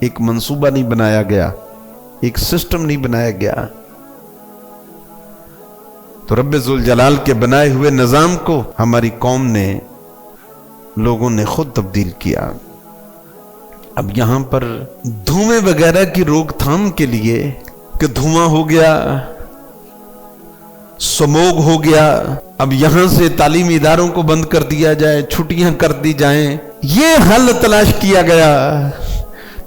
ایک منصوبہ نہیں بنایا گیا، ایک سسٹم نہیں بنایا گیا. تو رب ذوالجلال کے بنائے ہوئے نظام کو ہماری قوم نے، لوگوں نے خود تبدیل کیا. اب یہاں پر دھوئیں وغیرہ کی روک تھام کے لیے کہ دھواں ہو گیا، سموگ ہو گیا، اب یہاں سے تعلیمی اداروں کو بند کر دیا جائے، چھٹیاں کر دی جائیں، یہ حل تلاش کیا گیا.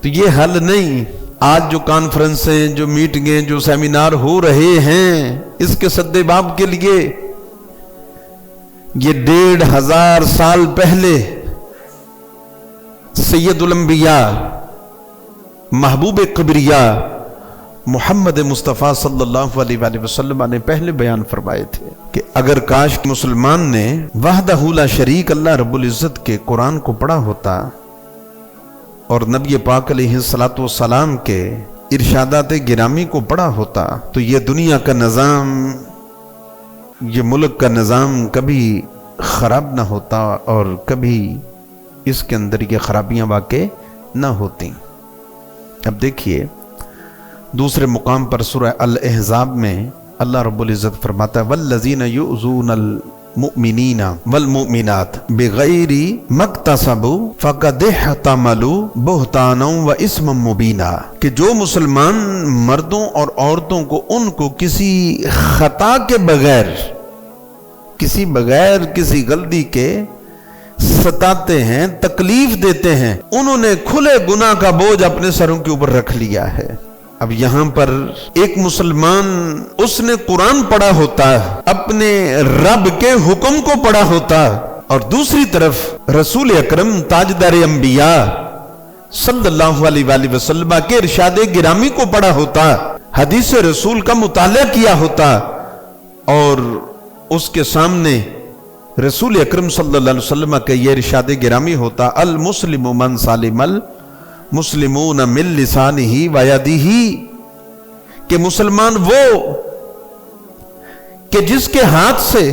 تو یہ حل نہیں. آج جو کانفرنسیں، جو میٹنگیں، جو سیمینار ہو رہے ہیں، اس کے سد باب کے لیے یہ 1500 سال پہلے سید الانبیاء محبوب کبریاء محمد مصطفیٰ صلی اللہ علیہ وآلہ وسلم نے پہلے بیان فرمائے تھے کہ اگر کاش مسلمان نے وحدہ لا شریک اللہ رب العزت کے قرآن کو پڑھا ہوتا اور نبی پاک علیہ الصلوۃ والسلام کے ارشادات گرامی کو پڑھا ہوتا تو یہ دنیا کا نظام، یہ ملک کا نظام کبھی خراب نہ ہوتا اور کبھی اس کے اندر یہ خرابیاں واقع نہ ہوتی. اب دیکھیے دوسرے مقام پر سورہ الاحزاب میں اللہ رب العزت فرماتا ہے والذین یؤذون المؤمنین والمؤمنات بغیر مکتسبوا فقد احتملوا بہتانا و مبینا، کہ جو مسلمان مردوں اور عورتوں کو ان کو کسی خطا کے بغیر کسی غلطی کے ستاتے ہیں، تکلیف دیتے ہیں، انہوں نے کھلے گناہ کا بوجھ اپنے سروں کے اوپر رکھ لیا ہے. اب یہاں پر ایک مسلمان اس نے قرآن پڑھا ہوتا، اپنے رب کے حکم کو پڑھا ہوتا، اور دوسری طرف رسول اکرم تاجدار انبیاء صلی اللہ علیہ وآلہ وسلم کے ارشاد گرامی کو پڑھا ہوتا، حدیث رسول کا مطالعہ کیا ہوتا، اور اس کے سامنے رسول اکرم صلی اللہ علیہ وسلم کا یہ ارشاد گرامی ہوتا المسلم من سالم المسلمون من لسانہ و یدہ، کہ مسلمان وہ کہ جس کے ہاتھ سے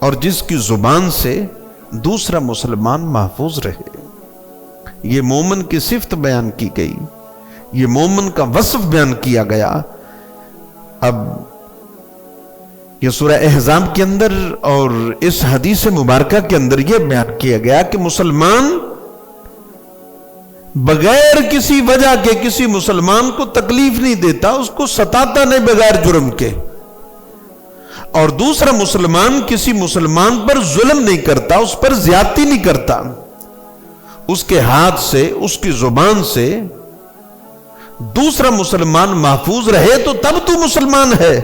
اور جس کی زبان سے دوسرا مسلمان محفوظ رہے. یہ مومن کی صفت بیان کی گئی، یہ مومن کا وصف بیان کیا گیا. اب یہ سورہ احزاب کے اندر اور اس حدیث مبارکہ کے اندر یہ بیان کیا گیا کہ مسلمان بغیر کسی وجہ کے کسی مسلمان کو تکلیف نہیں دیتا، اس کو ستاتا نہیں بغیر جرم کے، اور دوسرا مسلمان کسی مسلمان پر ظلم نہیں کرتا، اس پر زیادتی نہیں کرتا. اس کے ہاتھ سے، اس کی زبان سے دوسرا مسلمان محفوظ رہے تو تب تو مسلمان ہے.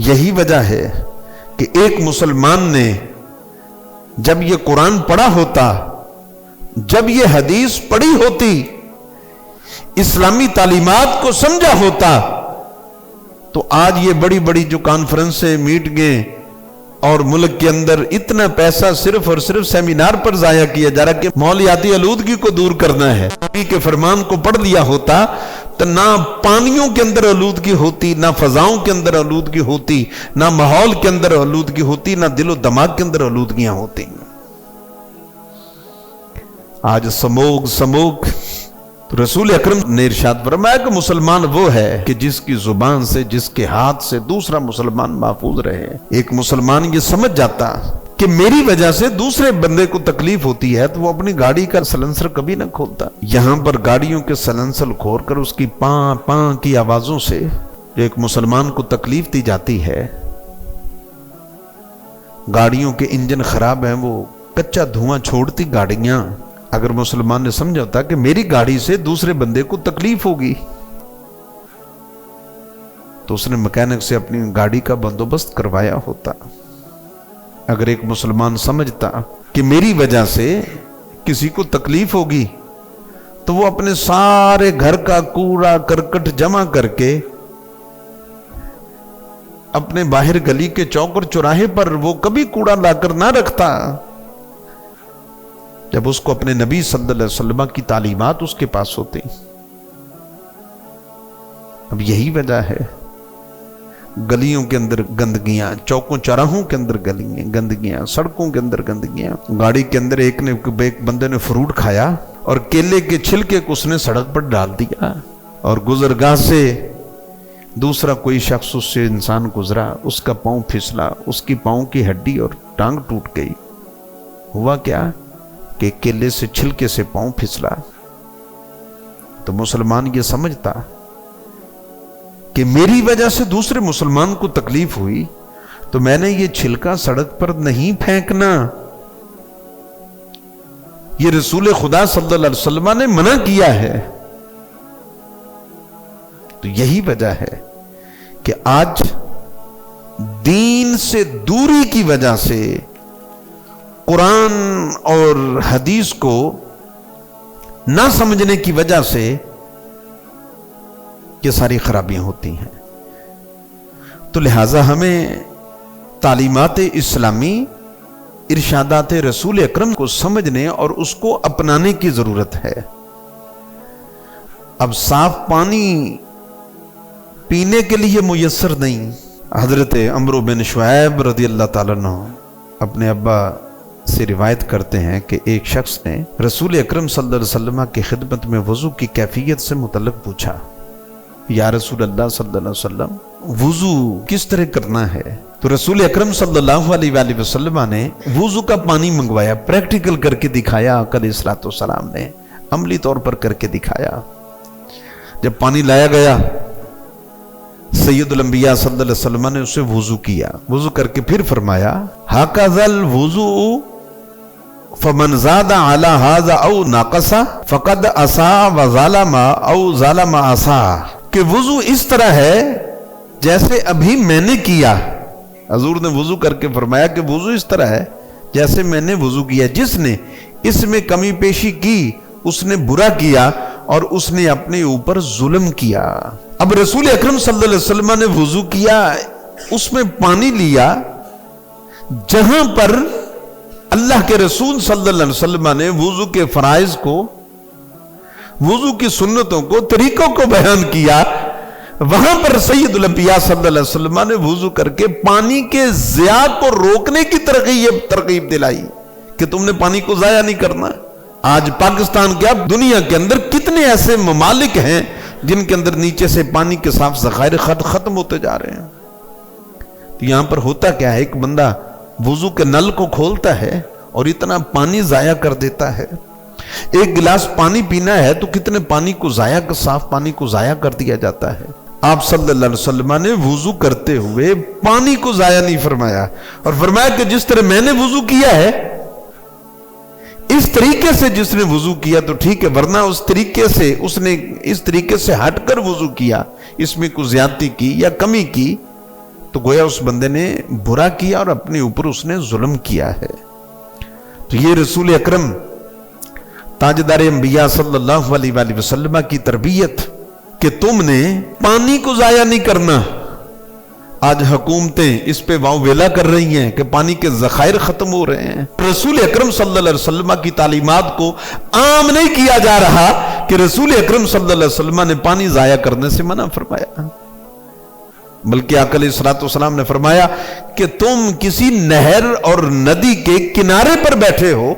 یہی وجہ ہے کہ ایک مسلمان نے جب یہ قرآن پڑھا ہوتا، جب یہ حدیث پڑھی ہوتی، اسلامی تعلیمات کو سمجھا ہوتا، تو آج یہ بڑی بڑی جو کانفرنسیں، میٹنگیں اور ملک کے اندر اتنا پیسہ صرف اور صرف سیمینار پر ضائع کیا جا رہا کہ ماحولیاتی آلودگی کو دور کرنا ہے. نبی کے فرمان کو پڑھ لیا ہوتا تو نہ پانیوں کے اندر آلودگی ہوتی، نہ فضاؤں کے اندر آلودگی ہوتی، نہ ماحول کے اندر آلودگی ہوتی، نہ دل و دماغ کے اندر آلودگیاں ہوتی. آج سموگ تو رسول اکرم نے ارشاد فرمایا کہ مسلمان وہ ہے کہ جس کی زبان سے، جس کے ہاتھ سے دوسرا مسلمان محفوظ رہے. ایک مسلمان یہ سمجھ جاتا کہ میری وجہ سے دوسرے بندے کو تکلیف ہوتی ہے تو وہ اپنی گاڑی کا سلنسر کبھی نہ کھولتا. یہاں پر گاڑیوں کے سلنسر کھول کر اس کی پاں پاں کی آوازوں سے ایک مسلمان کو تکلیف دی جاتی ہے. گاڑیوں کے انجن خراب ہیں، وہ کچا دھواں چھوڑتی گاڑیاں. اگر مسلمان نے سمجھا ہوتا کہ میری گاڑی سے دوسرے بندے کو تکلیف ہوگی تو اس نے مکینک سے اپنی گاڑی کا بندوبست کروایا ہوتا. اگر ایک مسلمان سمجھتا کہ میری وجہ سے کسی کو تکلیف ہوگی تو وہ اپنے سارے گھر کا کوڑا کرکٹ جمع کر کے اپنے باہر گلی کے چوک اور چوراہے پر وہ کبھی کوڑا لا کر نہ رکھتا جب اس کو اپنے نبی صلی اللہ علیہ وسلم کی تعلیمات اس کے پاس ہوتی. اب یہی وجہ ہے گلیوں کے اندر گندگیاں، چوکوں چوراہوں کے اندر گندگیاں، سڑکوں کے اندر گندگیاں. گاڑی کے اندر ایک بندے نے فروٹ کھایا اور کیلے کے چھلکے کو اس نے سڑک پر ڈال دیا، اور گزرگاہ سے دوسرا کوئی شخص اس سے انسان گزرا، اس کا پاؤں پھسلا، اس کی پاؤں کی ہڈی اور ٹانگ ٹوٹ گئی۔ ہوا کیا کہ کیلے سے چھلکے سے پاؤں پھسلا۔ تو مسلمان یہ سمجھتا کہ میری وجہ سے دوسرے مسلمان کو تکلیف ہوئی تو میں نے یہ چھلکا سڑک پر نہیں پھینکنا، یہ رسول خدا صلی اللہ علیہ وسلم نے منع کیا ہے۔ تو یہی وجہ ہے کہ آج دین سے دوری کی وجہ سے قرآن اور حدیث کو نہ سمجھنے کی وجہ سے یہ ساری خرابیاں ہوتی ہیں۔ تو لہذا ہمیں تعلیمات اسلامی، ارشادات رسول اکرم کو سمجھنے اور اس کو اپنانے کی ضرورت ہے۔ اب صاف پانی پینے کے لیے میسر نہیں۔ حضرت عمرو بن شعیب رضی اللہ تعالیٰ عنہ اپنے ابا سے روایت کرتے ہیں کہ ایک شخص نے رسول اکرم صلی اللہ علیہ وسلم کی خدمت میں وضو کی کیفیت سے متعلق پوچھا، یا رسول اللہ صلی اللہ علیہ وسلم وضو کس طرح کرنا ہے؟ تو رسول اکرم صلی اللہ علیہ وآلہ وسلم نے وضو کا پانی منگوایا، پریکٹیکل کر کے دکھایا، آقا علیہ الصلوۃ والسلام نے عملی طور پر کر کے دکھایا۔ جب پانی لایا گیا، سید الانبیاء صلی اللہ علیہ وسلم نے اسے وضو کیا، وضو کر کے پھر فرمایا ہَكَذَا الْوُضُوءُ فَمَنْ زَادَ عَلَى هَذَا أَوْ نَقَصَ فَقَدْ أَسَاءَ وَظَلَمَ أَوْ ظَلَمَ أَسَاءَ، کہ وضو اس طرح ہے جیسے ابھی میں نے کیا۔ حضور نے وضو کر کے فرمایا کہ وضو اس طرح ہے جیسے میں نے وضو کیا، جس نے اس میں کمی پیشی کی اس نے برا کیا اور اس نے اپنے اوپر ظلم کیا۔ اب رسول اکرم صلی اللہ علیہ وسلم نے وضو کیا، اس میں پانی لیا، جہاں پر اللہ کے رسول صلی اللہ علیہ وسلم نے وضو کے فرائض کو، وضو کی سنتوں کو، طریقوں کو بیان کیا، وہاں پر سید الانبیاء صلی اللہ علیہ وسلم نے وضو کر کے پانی کے ضیاع کو روکنے کی ترغیب دلائی کہ تم نے پانی کو ضائع نہیں کرنا۔ آج پاکستان کیا دنیا کے اندر کتنے ایسے ممالک ہیں جن کے اندر نیچے سے پانی کے صاف ذخائر ختم ہوتے جا رہے ہیں۔ تو یہاں پر ہوتا کیا ہے، ایک بندہ وضو کے نل کو کھولتا ہے اور اتنا پانی ضائع کر دیتا ہے۔ ایک گلاس پانی پینا ہے تو کتنے پانی کو صاف پانی کو ضائع کر دیا جاتا ہے۔ آپ صلی اللہ علیہ وسلم نے وضو کرتے ہوئے پانی کو ضائع نہیں فرمایا، اور فرمایا کہ جس طرح میں نے وضو کیا ہے اس طریقے سے جس نے وضو کیا تو ٹھیک ہے، ورنہ اس نے اس طریقے سے ہٹ کر وضو کیا، اس میں کوئی زیادتی کی یا کمی کی تو گویا اس بندے نے برا کیا اور اپنے اوپر اس نے ظلم کیا ہے۔ تو یہ رسول اکرم تاجدار انبیاء صلی اللہ علیہ وآلہ وسلم کی تربیت کہ تم نے پانی کو ضائع نہیں کرنا۔ آج حکومتیں اس پہ واؤ ویلا کر رہی ہیں کہ پانی کے ذخائر ختم ہو رہے ہیں۔ رسول اکرم صلی اللہ علیہ وسلم کی تعلیمات کو عام نہیں کیا جا رہا کہ رسول اکرم صلی اللہ علیہ وسلم نے پانی ضائع کرنے سے منع فرمایا، بلکہ آقا علیہ الصلوۃ والسلام نے فرمایا کہ تم کسی نہر اور ندی کے کنارے پر بیٹھے ہو،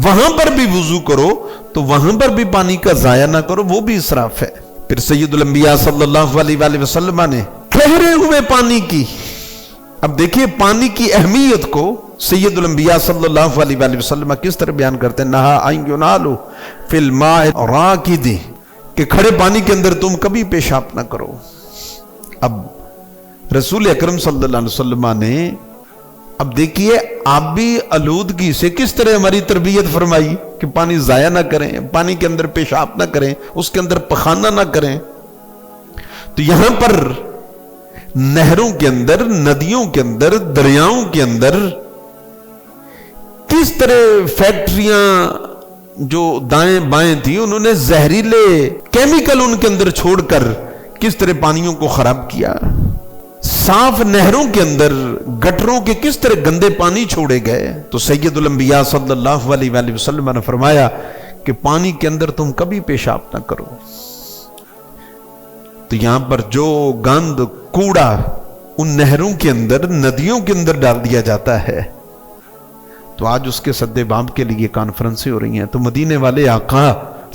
وہاں پر بھی وضو کرو تو وہاں پر بھی پانی کا ضائع نہ کرو، وہ بھی اسراف ہے۔ پھر سید الانبیاء صلی اللہ علیہ وآلہ وسلم نے ٹھہرے ہوئے پانی کی، اب دیکھیے پانی کی اہمیت کو سید الانبیاء صلی اللہ علیہ وآلہ وسلم کس طرح بیان کرتے ہیں، نہا ان ینالو فی الماء راکد، کہ کھڑے پانی کے اندر تم کبھی پیشاب نہ کرو۔ اب رسول اکرم صلی اللہ علیہ وسلم نے اب دیکھیے آبی آلودگی سے کس طرح ہماری تربیت فرمائی کہ پانی ضائع نہ کریں، پانی کے اندر پیشاب نہ کریں، اس کے اندر پخانہ نہ کریں۔ تو یہاں پر نہروں کے اندر، ندیوں کے اندر، دریاؤں کے اندر کس طرح فیکٹریاں جو دائیں بائیں تھی انہوں نے زہریلے کیمیکل ان کے اندر چھوڑ کر کس طرح پانیوں کو خراب کیا۔ صاف نہروں کے اندر گٹروں کے کس طرح گندے پانی چھوڑے گئے۔ تو سید الانبیاء صلی اللہ علیہ وآلہ وسلم نے فرمایا کہ پانی کے اندر تم کبھی پیشاب نہ کرو۔ تو یہاں پر جو گند کوڑا ان نہروں کے اندر، ندیوں کے اندر ڈال دیا جاتا ہے، تو آج اس کے سد باب کے لیے کانفرنسیں ہو رہی ہیں۔ تو مدینے والے آقا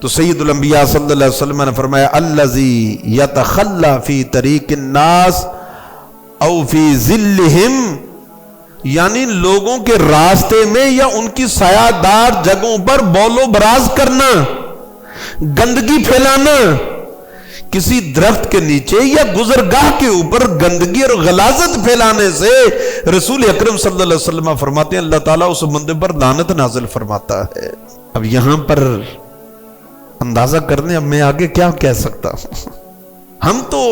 تو سیدُ الانبیاء صلی اللہ علیہ وسلم نے فرمایا الذی یتخلی فی طریق الناس او فی ظلہم، یعنی لوگوں کے راستے میں یا ان کی سایہ دار جگہوں پر بول و براز کرنا، گندگی پھیلانا، کسی درخت کے نیچے یا گزرگاہ کے اوپر گندگی اور غلاظت پھیلانے سے رسول اکرم صلی اللہ علیہ وسلم فرماتے ہیں اللہ تعالیٰ اس بندے پر لعنت نازل فرماتا ہے۔ اب یہاں پر اندازہ کرنے اب میں آگے کیا کہہ سکتا ہوں، ہم تو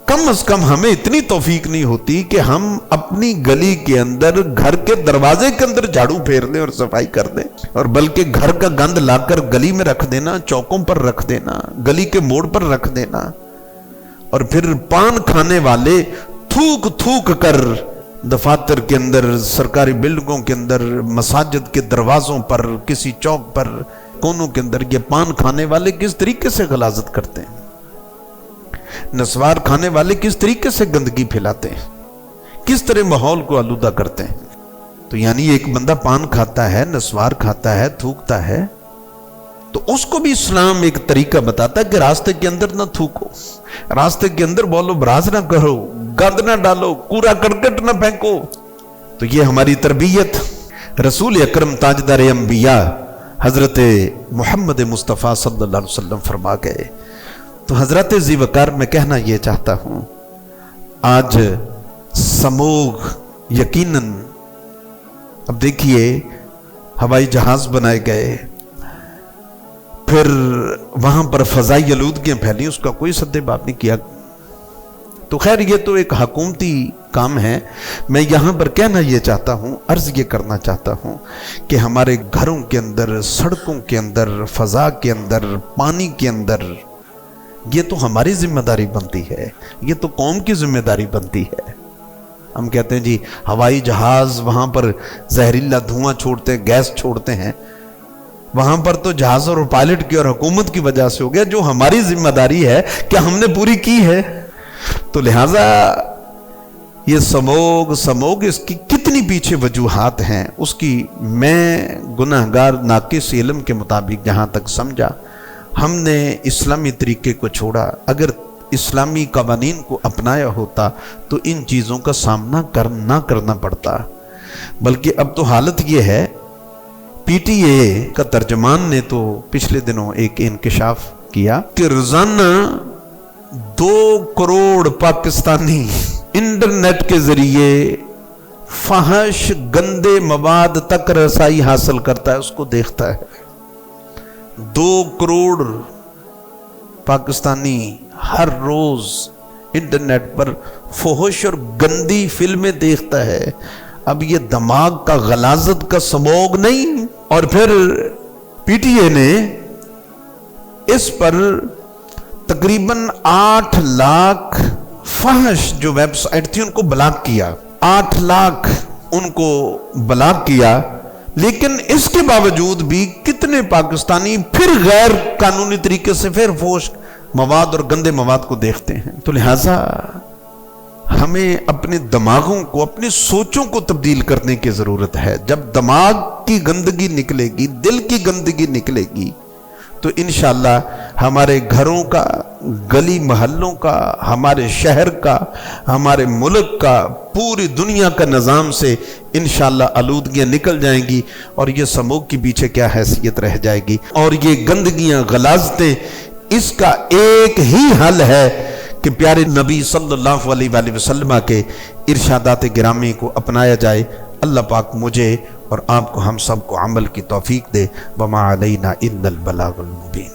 کم از کم ہمیں اتنی توفیق نہیں ہوتی کہ ہم اپنی گلی کے اندر گھر کے دروازے کے اندر جھاڑو پھیر دیں اور صفائی کر دیں، اور بلکہ گھر کا گند لا کر گلی میں رکھ دینا، چوکوں پر رکھ دینا، گلی کے موڑ پر رکھ دینا، اور پھر پان کھانے والے تھوک تھوک کر دفاتر کے اندر، سرکاری بلڈنگوں کے اندر، مساجد کے دروازوں پر، کسی چوک پر، کونوں کے اندر یہ پان کھانے والے کس طریقے سے غلاظت کرتے ہیں، نسوار کھانے والے کس طریقے سے گندگی پھیلاتے ہیں، کس طرح ماحول کو آلودہ کرتے ہیں۔ تو یعنی ایک بندہ پان کھاتا ہے، نسوار کھاتا ہے، تھوکتا ہے، تو اس کو بھی اسلام ایک طریقہ بتاتا ہے کہ راستے کے اندر نہ تھوکو، راستے کے اندر بولو براز نہ کرو، گند نہ ڈالو، کوڑا کرکٹ نہ پھینکو۔ تو یہ ہماری تربیت رسول اکرم تاجدار انبیاء حضرت محمد مصطفیٰ صلی اللہ علیہ وسلم فرما گئے۔ تو حضرت ذی وقار میں کہنا یہ چاہتا ہوں، آج سموگ یقیناً، اب دیکھیے ہوائی جہاز بنائے گئے، پھر وہاں پر فضائی آلودگیاں پھیلی، اس کا کوئی سد باب نہیں کیا۔ تو خیر یہ تو ایک حکومتی کام ہے۔ میں یہاں پر کہنا یہ چاہتا ہوں، عرض یہ کرنا چاہتا ہوں کہ ہمارے گھروں کے اندر، سڑکوں کے اندر، فضا کے اندر، پانی کے اندر، یہ تو ہماری ذمہ داری بنتی ہے، یہ تو قوم کی ذمہ داری بنتی ہے۔ ہم کہتے ہیں جی ہوائی جہاز وہاں پر زہریلا دھواں چھوڑتے ہیں، گیس چھوڑتے ہیں، وہاں پر تو جہاز اور پائلٹ کی اور حکومت کی وجہ سے ہو گیا، جو ہماری ذمہ داری ہے کہ ہم نے پوری کی ہے۔ تو لہٰذا یہ سموگ اس کی کتنی پیچھے وجوہات ہیں، اس کی میں گناہگار ناقص علم کے مطابق جہاں تک سمجھا، ہم نے اسلامی طریقے کو چھوڑا۔ اگر اسلامی قوانین کو اپنایا ہوتا تو ان چیزوں کا سامنا نہ کرنا پڑتا، بلکہ اب تو حالت یہ ہے، پی ٹی اے کا ترجمان نے تو پچھلے دنوں ایک انکشاف کیا کہ روزانہ 2 کروڑ پاکستانی انٹرنیٹ کے ذریعے فحش گندے مواد تک رسائی حاصل کرتا ہے، اس کو دیکھتا ہے۔ 2 کروڑ پاکستانی ہر روز انٹرنیٹ پر فحش اور گندی فلمیں دیکھتا ہے۔ اب یہ دماغ کا غلاظت کا سموگ نہیں؟ اور پھر پی ٹی اے نے اس پر تقریباً 8 لاکھ فحش جو ویب سائٹ تھی ان کو بلاک کیا، 8 لاکھ ان کو بلاک کیا۔ لیکن اس کے باوجود بھی کتنے پاکستانی پھر غیر قانونی طریقے سے پھر فحش مواد اور گندے مواد کو دیکھتے ہیں۔ تو لہٰذا ہمیں اپنے دماغوں کو، اپنی سوچوں کو تبدیل کرنے کی ضرورت ہے۔ جب دماغ کی گندگی نکلے گی، دل کی گندگی نکلے گی، تو انشاءاللہ ہمارے گھروں کا، گلی محلوں کا، ہمارے شہر کا، ہمارے ملک کا، پوری دنیا کا نظام سے انشاءاللہ آلودگیاں نکل جائیں گی، اور یہ سموگ کی پیچھے کیا حیثیت رہ جائے گی۔ اور یہ گندگیاں، غلاظتیں، اس کا ایک ہی حل ہے کہ پیارے نبی صلی اللہ علیہ وآلہ وسلم کے ارشادات گرامی کو اپنایا جائے۔ اللہ پاک مجھے اور آپ کو، ہم سب کو عمل کی توفیق دے۔ وما علینا الا البلاغ المبین۔